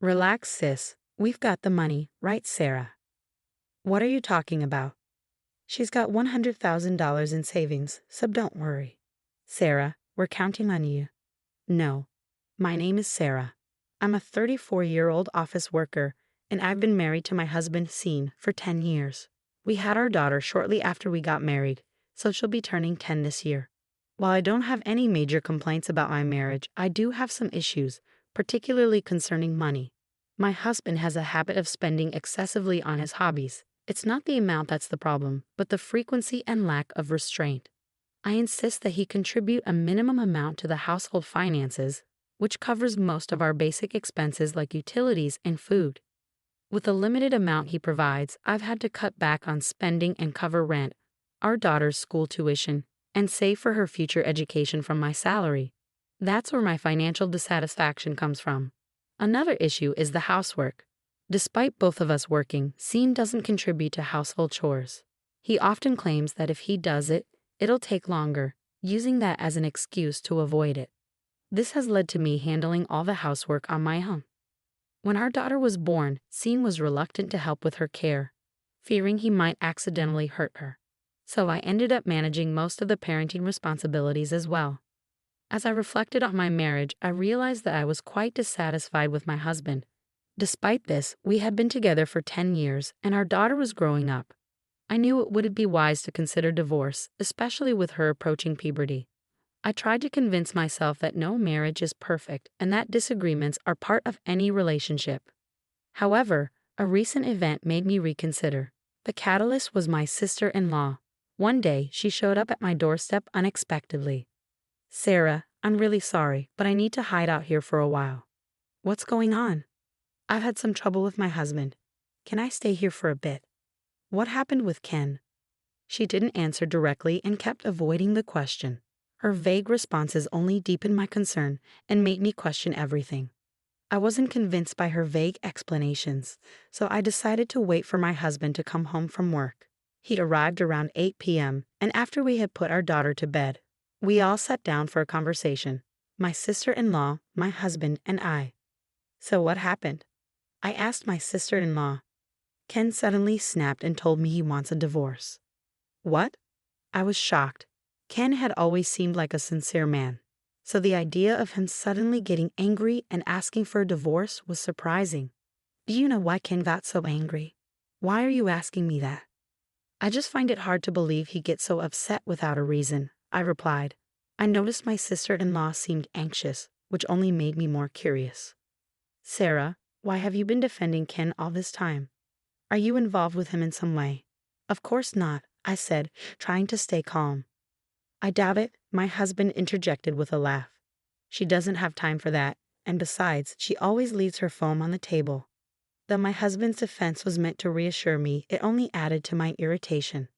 Relax, sis. We've got the money, right, Sarah? What are you talking about? She's got $100,000 in savings, so don't worry. Sarah, we're counting on you. No. My name is Sarah. I'm a 34-year-old office worker, and I've been married to my husband, Sean, for 10 years. We had our daughter shortly after we got married, so she'll be turning 10 this year. While I don't have any major complaints about my marriage, I do have some issues, particularly concerning money. My husband has a habit of spending excessively on his hobbies. It's not the amount that's the problem, but the frequency and lack of restraint. I insist that he contribute a minimum amount to the household finances, which covers most of our basic expenses like utilities and food. With the limited amount he provides, I've had to cut back on spending and cover rent, our daughter's school tuition, and save for her future education from my salary. That's where my financial dissatisfaction comes from. Another issue is the housework. Despite both of us working, Sean doesn't contribute to household chores. He often claims that if he does it, it'll take longer, using that as an excuse to avoid it. This has led to me handling all the housework on my own. When our daughter was born, Sean was reluctant to help with her care, fearing he might accidentally hurt her. So I ended up managing most of the parenting responsibilities as well. As I reflected on my marriage, I realized that I was quite dissatisfied with my husband. Despite this, we had been together for 10 years, and our daughter was growing up. I knew it wouldn't be wise to consider divorce, especially with her approaching puberty. I tried to convince myself that no marriage is perfect and that disagreements are part of any relationship. However, a recent event made me reconsider. The catalyst was my sister-in-law. One day, she showed up at my doorstep unexpectedly. Sarah, I'm really sorry, but I need to hide out here for a while. What's going on? I've had some trouble with my husband. Can I stay here for a bit? What happened with Ken? She didn't answer directly and kept avoiding the question. Her vague responses only deepened my concern and made me question everything. I wasn't convinced by her vague explanations, so I decided to wait for my husband to come home from work. He'd arrived around 8 p.m., and after we had put our daughter to bed, we all sat down for a conversation. My sister-in-law, my husband, and I. So what happened? I asked my sister-in-law. Ken suddenly snapped and told me he wants a divorce. What? I was shocked. Ken had always seemed like a sincere man, so the idea of him suddenly getting angry and asking for a divorce was surprising. Do you know why Ken got so angry? Why are you asking me that? I just find it hard to believe he gets so upset without a reason, I replied. I noticed my sister-in-law seemed anxious, which only made me more curious. Sarah, why have you been defending Ken all this time? Are you involved with him in some way? Of course not, I said, trying to stay calm. I doubt it, my husband interjected with a laugh. She doesn't have time for that, and besides, she always leaves her phone on the table. Though my husband's defense was meant to reassure me, it only added to my irritation.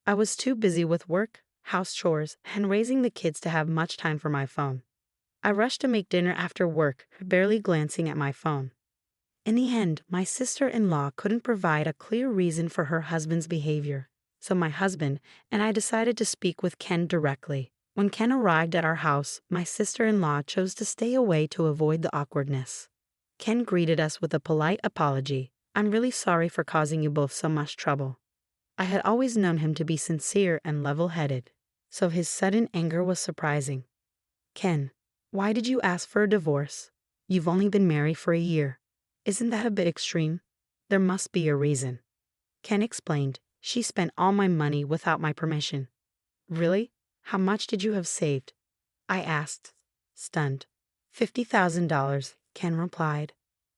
I was too busy with work, house chores, and raising the kids to have much time for my phone. I rushed to make dinner after work, barely glancing at my phone. In the end, my sister-in-law couldn't provide a clear reason for her husband's behavior, so my husband and I decided to speak with Ken directly. When Ken arrived at our house, my sister-in-law chose to stay away to avoid the awkwardness. Ken greeted us with a polite apology. I'm really sorry for causing you both so much trouble. I had always known him to be sincere and level-headed, so his sudden anger was surprising. Ken, why did you ask for a divorce? You've only been married for a year. Isn't that a bit extreme? There must be a reason. Ken explained. She spent all my money without my permission. Really? How much did you have saved? I asked, stunned. $50,000, Ken replied.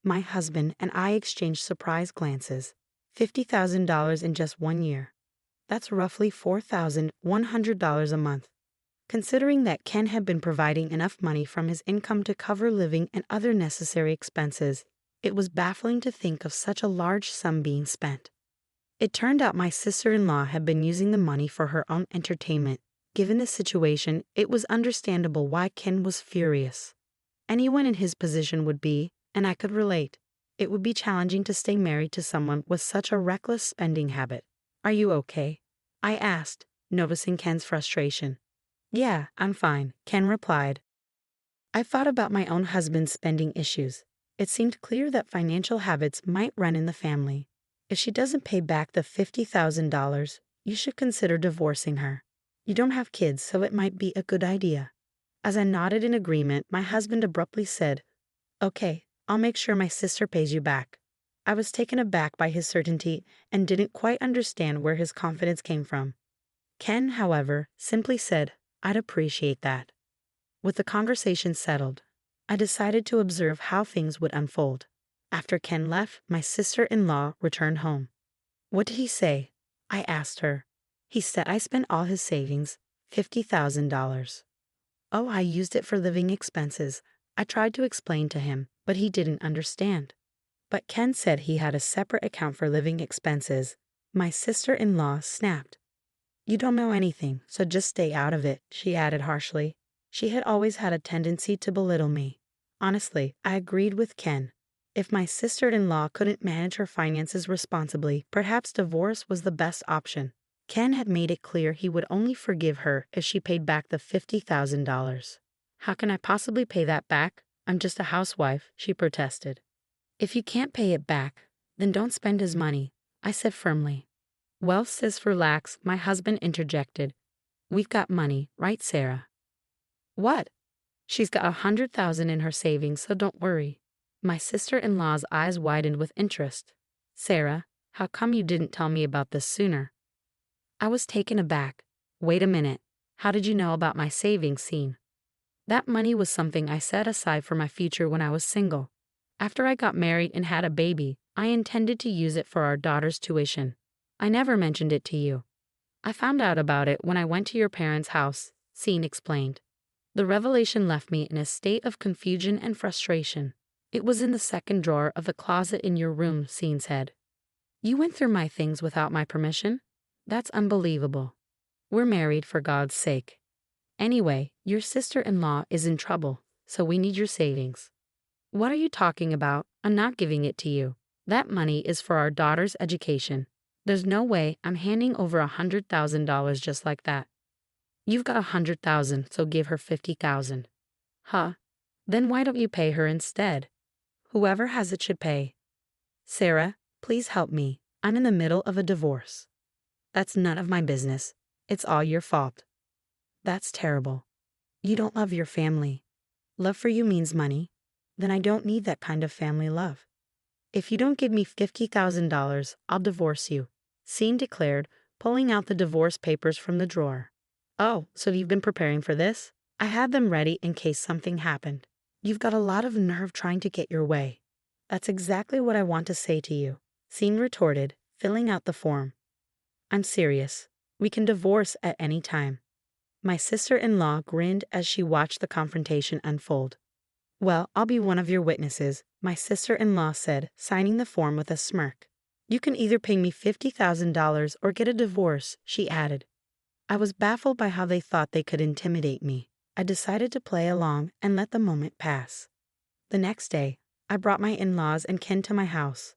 My husband and I exchanged surprised glances. $50,000 in just 1 year. That's roughly $4,100 a month. Considering that Ken had been providing enough money from his income to cover living and other necessary expenses, it was baffling to think of such a large sum being spent. It turned out my sister-in-law had been using the money for her own entertainment. Given the situation, it was understandable why Ken was furious. Anyone in his position would be, and I could relate. It would be challenging to stay married to someone with such a reckless spending habit. Are you okay? I asked, noticing Ken's frustration. Yeah, I'm fine, Ken replied. I thought about my own husband's spending issues. It seemed clear that financial habits might run in the family. If she doesn't pay back the $50,000, you should consider divorcing her. You don't have kids, so it might be a good idea. As I nodded in agreement, my husband abruptly said, "Okay, I'll make sure my sister pays you back." I was taken aback by his certainty and didn't quite understand where his confidence came from. Ken, however, simply said, "I'd appreciate that." With the conversation settled, I decided to observe how things would unfold. After Ken left, my sister-in-law returned home. "What did he say?" I asked her. "He said I spent all his savings, $50,000. Oh, I used it for living expenses." I tried to explain to him, but he didn't understand. But Ken said he had a separate account for living expenses. My sister-in-law snapped. "You don't know anything, so just stay out of it," she added harshly. She had always had a tendency to belittle me. Honestly, I agreed with Ken. If my sister-in-law couldn't manage her finances responsibly, perhaps divorce was the best option. Ken had made it clear he would only forgive her if she paid back the $50,000. "How can I possibly pay that back? I'm just a housewife," she protested. "If you can't pay it back, then don't spend his money," I said firmly. "Well, sis, relax," my husband interjected. "We've got money, right, Sarah?" "What?" "She's got 100,000 in her savings, so don't worry." My sister-in-law's eyes widened with interest. "Sarah, how come you didn't tell me about this sooner?" I was taken aback. "Wait a minute. How did you know about my savings scene?" "That money was something I set aside for my future when I was single. After I got married and had a baby, I intended to use it for our daughter's tuition. I never mentioned it to you. I found out about it when I went to your parents' house," Scene explained. The revelation left me in a state of confusion and frustration. "It was in the second drawer of the closet in your room," Scene said. "You went through my things without my permission? That's unbelievable. We're married, for God's sake. Anyway, your sister-in-law is in trouble, so we need your savings." "What are you talking about? I'm not giving it to you. That money is for our daughter's education. There's no way I'm handing over $100,000 just like that." "You've got 100,000, so give her 50,000. "Huh? Then why don't you pay her instead?" "Whoever has it should pay." "Sarah, please help me. I'm in the middle of a divorce." "That's none of my business. It's all your fault." "That's terrible. You don't love your family. Love for you means money. Then I don't need that kind of family love. If you don't give me $50,000, I'll divorce you," Scene declared, pulling out the divorce papers from the drawer. "Oh, so you've been preparing for this?" "I had them ready in case something happened." "You've got a lot of nerve trying to get your way." "That's exactly what I want to say to you," Scene retorted, filling out the form. "I'm serious. We can divorce at any time." My sister-in-law grinned as she watched the confrontation unfold. "Well, I'll be one of your witnesses," my sister-in-law said, signing the form with a smirk. "You can either pay me $50,000 or get a divorce," she added. I was baffled by how they thought they could intimidate me. I decided to play along and let the moment pass. The next day, I brought my in-laws and Ken to my house.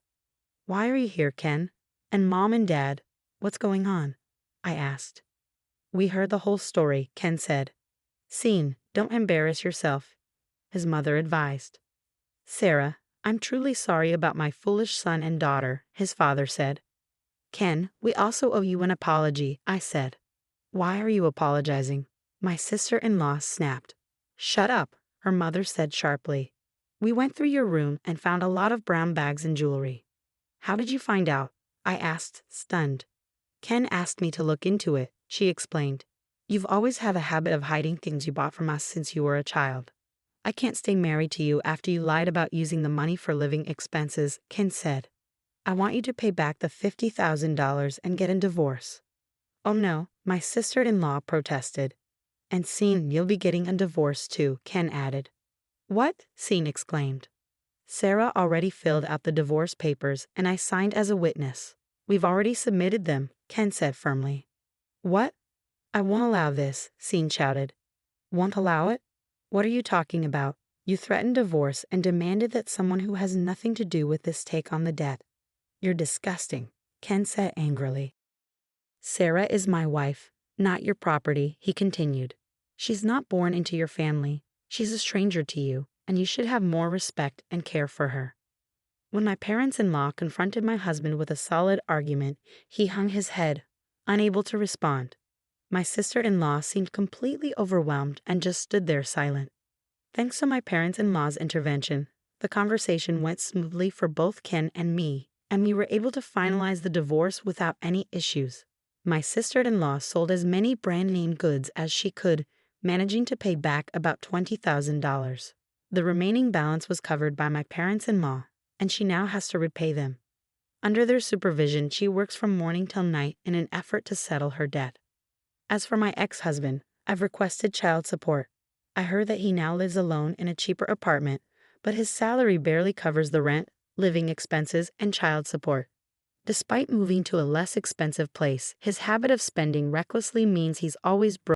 "Why are you here, Ken? And Mom and Dad, what's going on?" I asked. "We heard the whole story," Ken said. "Scene, don't embarrass yourself," his mother advised. "Sarah, I'm truly sorry about my foolish son and daughter," his father said. "Ken, we also owe you an apology," I said. "Why are you apologizing?" My sister-in-law snapped. "Shut up," her mother said sharply. "We went through your room and found a lot of brown bags and jewelry." "How did you find out?" I asked, stunned. "Ken asked me to look into it," she explained. "You've always had a habit of hiding things you bought from us since you were a child." "I can't stay married to you after you lied about using the money for living expenses," Ken said. "I want you to pay back the $50,000 and get a divorce." "Oh no," my sister-in-law protested. "And Scene, you'll be getting a divorce too," Ken added. "What?" Scene exclaimed. "Sarah already filled out the divorce papers and I signed as a witness." "We've already submitted them," Ken said firmly. "What?" "I won't allow this," Scene shouted. "Won't allow it? What are you talking about? You threatened divorce and demanded that someone who has nothing to do with this take on the debt." "You're disgusting," Ken said angrily. "Sarah is my wife, not your property," he continued. "She's not born into your family. She's a stranger to you. and you should have more respect and care for her." When my parents-in-law confronted my husband with a solid argument, he hung his head, unable to respond. My sister-in-law seemed completely overwhelmed and just stood there silent. Thanks to my parents-in-law's intervention, the conversation went smoothly for both Ken and me, and we were able to finalize the divorce without any issues. My sister-in-law sold as many brand-name goods as she could, managing to pay back about $20,000. The remaining balance was covered by my parents-in-law, and she now has to repay them. Under their supervision, she works from morning till night in an effort to settle her debt. As for my ex-husband, I've requested child support. I heard that he now lives alone in a cheaper apartment, but his salary barely covers the rent, living expenses, and child support. Despite moving to a less expensive place, his habit of spending recklessly means he's always broke.